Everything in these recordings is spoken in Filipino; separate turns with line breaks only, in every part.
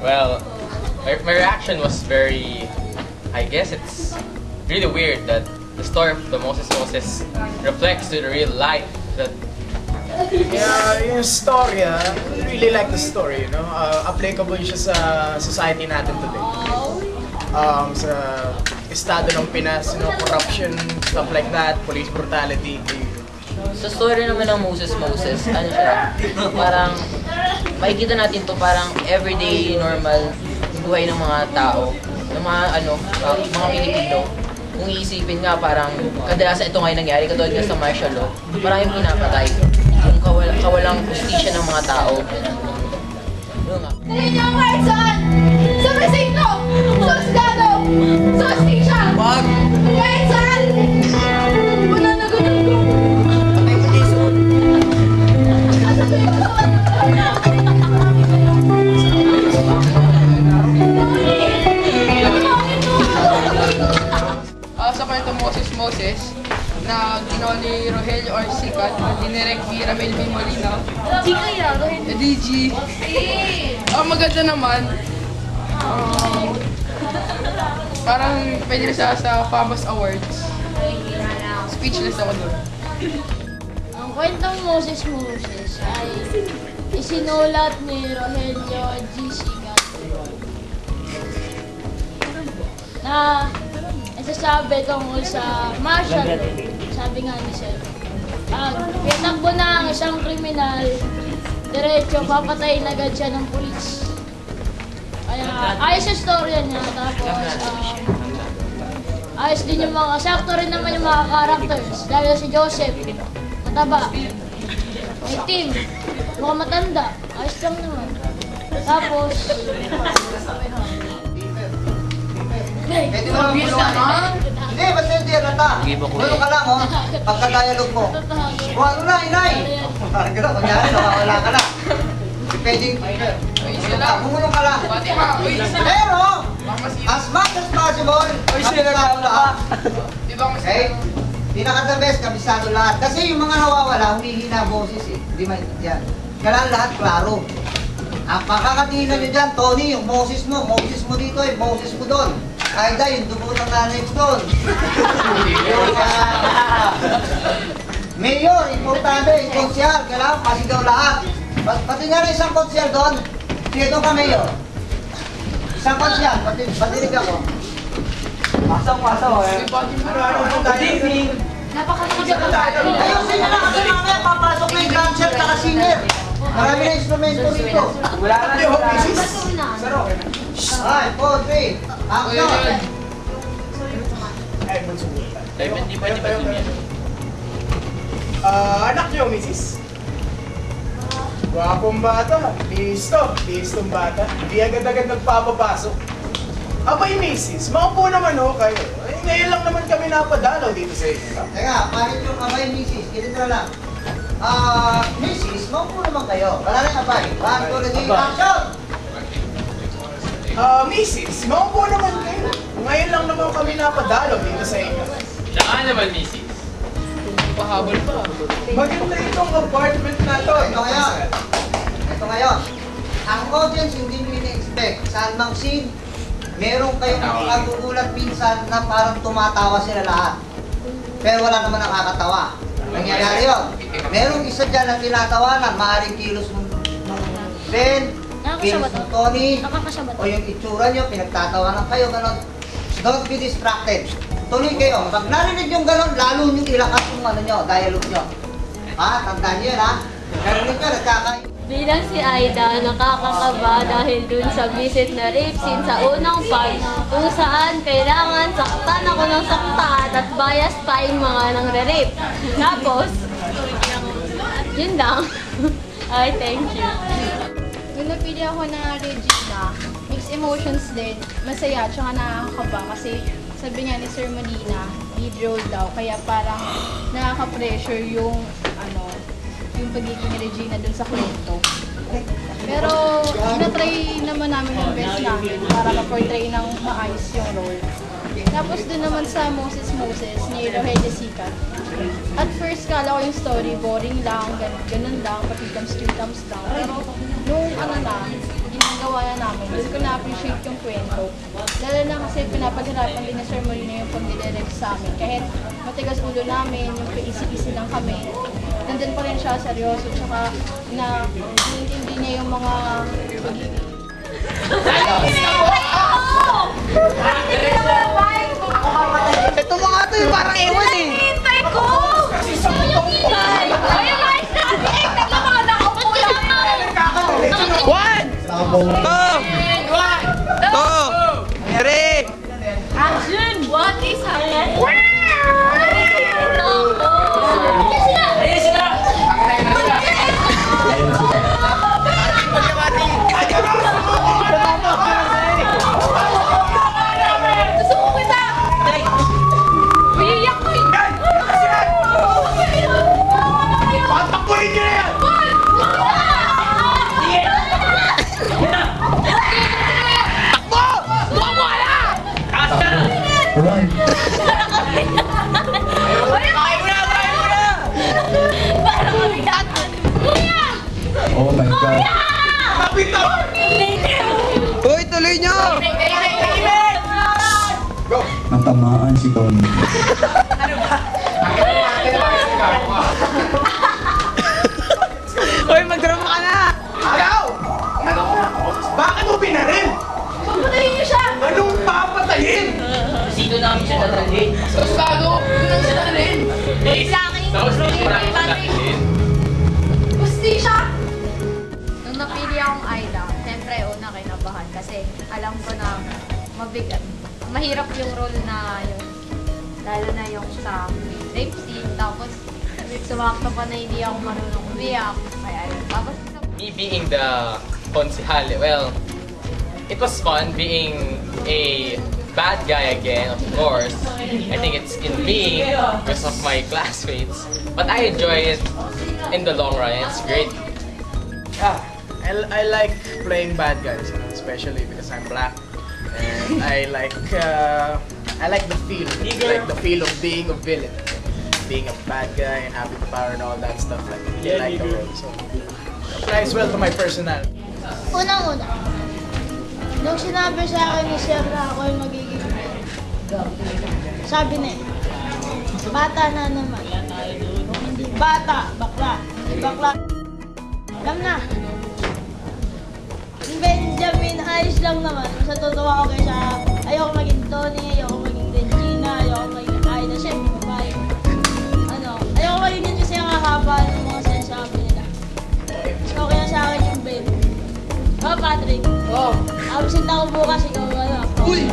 Well, my reaction was very, I guess it's really weird that the story of the Moses reflects to the real life that.
Yeah, yung story, I really like the story, you know. Applicable siya sa society natin today. Sa estado ng Pinas, you know, corruption, stuff like that, police brutality.
Sa story naman ng Moses, ano siya, parang makikita natin to parang everyday normal buhay ng mga tao, ng mga mga Pilipino. Kung iisipin nga parang kadalasan ito ngayon nangyari katulad nga sa martial law, parang yung pinapatay, yung kawalang justisya ng mga tao. Yun nga.
Dali niyo ang kahit saan! Sa presinto! Sa husgado! Sa hustisya!
Wag!
Kahit saan! Wala na ganun ko!
Patay mo, Jason!
Sa kwento Moses na ginawa ni Rogelio or Sikat, dinirect ni Ramel B. Molina. DG. Maganda naman. Parang pwede na siya sa Famous Awards. Speechless ako doon.
Ang kwentong Moses ay isinulat ni Rogelio G. Sikat na nagsasabi tungkol sa martial law. Sabi nga ni Sir, pitakbo na ang isang kriminal, diretso papatayin agad siya ng pulis. Kaya ayos yung storya niya, tapos ayos din yung mga, sakto rin naman yung mga characters. Dahil si Joseph, mataba, may team, mukhang matanda, ayos lang naman. Tapos,
pwede mo naman tulungan ka? Hindi, ba't hindi halata? Tulong ka lang, oh. Pagka-dialogue mo. O ano na, inay? Parang gano'n, kunyari, nakawala ka na. Pwedeng, bumulong ka lang. Pero, as much as possible, kabisado lahat. Okay? Pinaka-the best, kabisado lahat. Kasi yung mga nawawala, humihina boses eh. Hindi maintindihan. Kailangan lahat klaro. Ang pakakatingin nyo dyan, Tony, yung Moses mo dito eh, Moses mo doon. Aida, yung dugo ng nanay ko doon. Mayor, importante, yung konsyal, kailangan pasigaw lahat. Pati nga na isang konsyal doon, dito ka, Mayor. Isang konsyal, patinig ako. Pasok eh. Good evening. Ayusin na lang kasi mamaya, papasok na yung dancer at singer. Marami na instrumento rito.
Wala na yung offices.
Ay, 4, 3. Action!
Ay, mansulat.
Hindi pwede ba yun?
Anak niyo, Mrs. Gwapong bata. Listong bata. Hindi agad-agad nagpapapasok. Abay, Mrs. Maupo naman ho kayo. Ngayon lang naman kami napadalaw dito sa inyo.
Teka, bakit yung abay, Mrs.? Ganito na lang. Mrs., maupo naman kayo. Wala na yung abay. 1, 2, 3, action!
Mrs., maupo naman kayo. Ngayon lang naman kami napadalaw dito sa inyo.
Saan naman, Mrs.?
Pahabol pa.
Maganda itong apartment na to.
Ito ngayon. Ang audience hindi nyo ini-expect. Saan mang scene, meron kayong magugulat minsan na parang tumatawa sila lahat. Pero wala naman nakakatawa. Nangyayari yun. Merong isa dyan na tinatawanan, maaaring kilos ng Ben, kilos ng Tony, o yung itsura nyo, pinagtatawanan kayo, gano'n. Don't be distracted. Tuloy kayo. Pag narinig yung gano'n, lalo nyo ilakas yung ano nyo, dialogue nyo. Ha? Tandaan nyo yun, ha? Narinig nyo, nagkakayo.
Bilang si Aida, nakakakaba dahil dun sa visit na rape scene sa unang part kung saan kailangan saktan ako ng saktan at bias pa yung mga nangre-rape. Tapos, yun lang. Ay, thank you.
Nung napili ako na Regina, mixed emotions din, masaya at saka nakakakaba kasi sabi nga ni Sir Molina, lead role daw, kaya parang nakaka-pressure yung yung pagiging Regina dun sa kwento. Pero, na-try naman namin yung best namin para ma-portray ng maayos yung role. Tapos dun naman sa Moses ni Rogelio Sikat. At first, kala ko yung story, boring lang, ganun lang, pati thumbs 2 thumbs down. Pero, nung ginagawa na namin. Gusto ko na-appreciate yung kwento. Lalo na kasi pinapaghirapan din ni Sir Molina yung pag-direct sa amin. Kahit matigas ulo namin, yung paisi-isi lang kami. Nandun pa rin siya, seryoso, tsaka na nintindi niya yung mga pagiging.
Ito mga to yung parang ewan eh.
Hintay ko! Sino yung hintay? Ay, guys, natin! Naglaman ako po yan!
One! Two! Three!
Action! What is happening?
Oh my God.
Uy, tuloy nyo!
Natamaan si Tony.
Uy, mag-drama ka na!
Ikaw! Bakit mo pinaril?
Papatayin niyo siya!
Anong papatayin?
Sino namin siya dadalhin?
Gago! Doon sila rin!
Sa akin!
Gusti siya!
Nung napili akong Aida, siyempre una kinabahan kasi alam ko na mabigat. Mahirap yung role na yun. Lalo na yung sa rape scene. Tapos sumakto pa na hindi ako marunong umiyak. Kaya yun. Tapos
Me being the konsihal, well, it was fun being a bad guy again, of course. I think it's in me because of my classmates. But I enjoy it in the long run. It's great.
I like playing bad guys, you know, especially because I'm black, and I like the feel, the feel of being a villain, being a bad guy and having power and all that stuff. Like, really like the role, so applies well to my personality.
Unang-una, nung sinabi sa akin ni Sir na ako yung magiging sabi niya, bata na naman. Bata, bakla. Bakla. Alam na. Yung Benjamin, ayos lang naman. Sa totoo ako kaysa ayoko maging Tony, ayoko maging Regina, ayoko maging Aida. Siyempre, babae. Ayoko maging yun kasi ang haba ng mga sinasabi nila. So, kaya sa akin yung Ben. Oh, Patrick.
Oh!
Absent ako bukas, ikaw wala.
Uy!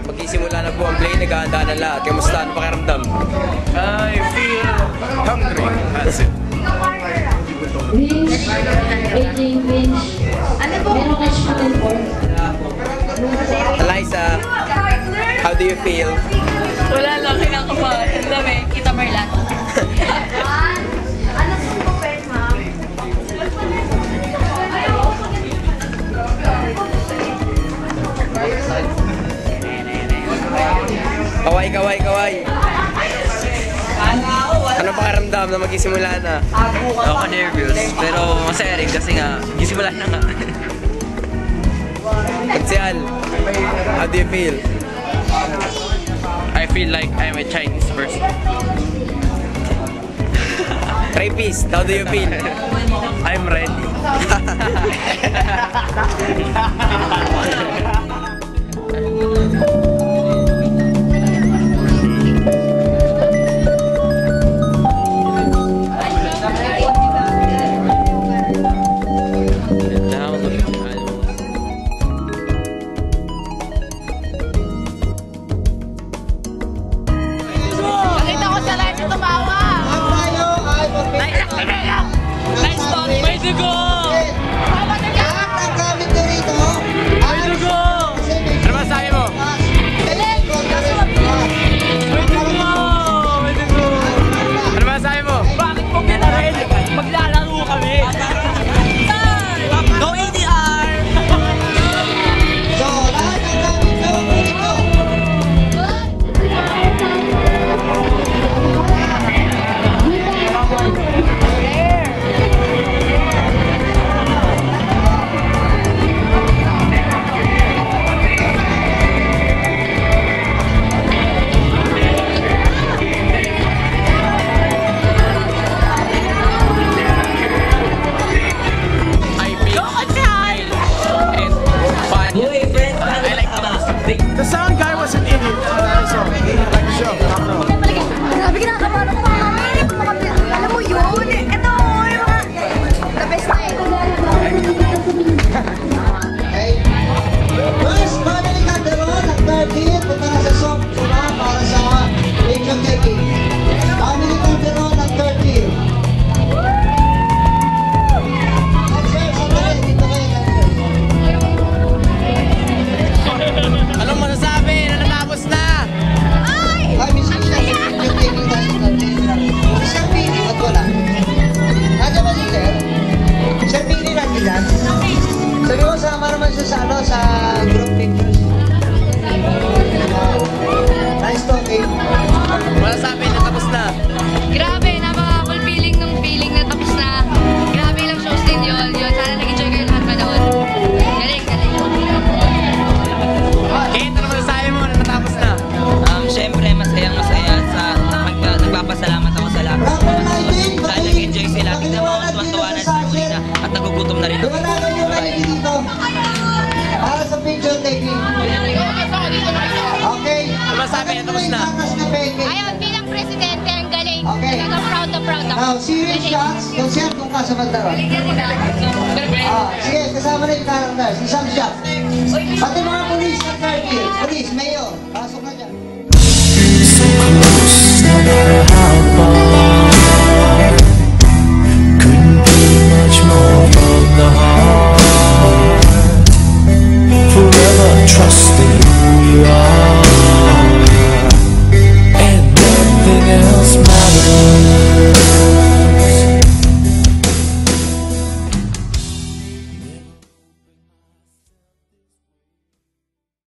Magsisimula na po ang play, naghahanda na lahat. Kamusta? Ano pakiramdam?
I feel hungry. That's it.
Eliza, how do you feel?
Wala lang, kinakabahan. Ang dami. Kita Marlan. Ano pong papel, ma'am?
Kaway, kaway, kaway. Ano pakiramdam na magsisimula na?
Ako nervous, pero masaya rin kasi nga, gisimula na nga.
Pagsial, how do you feel?
I feel like I'm a Chinese person.
Rapist, how do you feel?
I'm ready.
nakita ko sa live na tumawa.
Nice talk, may dugo!
Lahat ng gamit ko rito,
May dugo! Ano masabi mo?
May
May dugo! May dugo! Ano masabi mo? Bakit mo ginarin? Maglalaro kami! Go ADR!
So, lahat ng gamit ko rito. sa ano, sa group pictures. Nice talking.
Wala sabi na tapos na.
Grabe, napaka-fulfilling ng feeling na tapos na. Grabe lang shows din yun. Sana nag-enjoy kayo lahat manood. Galing, galing.
Kate, ano masasabi mo na natapos na?
Siyempre, masayang masaya sa nagpapasalamat ako sa lahat. Dahil nag-enjoy sila. Tignan mo, tuwan-tuwa na sila Molina at nagugutom na rin ako.
Lumalaban yung paligid dito. Para sa picture taking. Okay.
Ano masasabi na tapos na?
Ayun, bilang presidente, ang galing.
Okay.
Talaga proud na proud ako.
Now, serious shots. Konsertong ka sa Mandaron. Sige, kasama na yung characters. Isang shot. Pati mga police at curfew. Police, mayor. Pasok na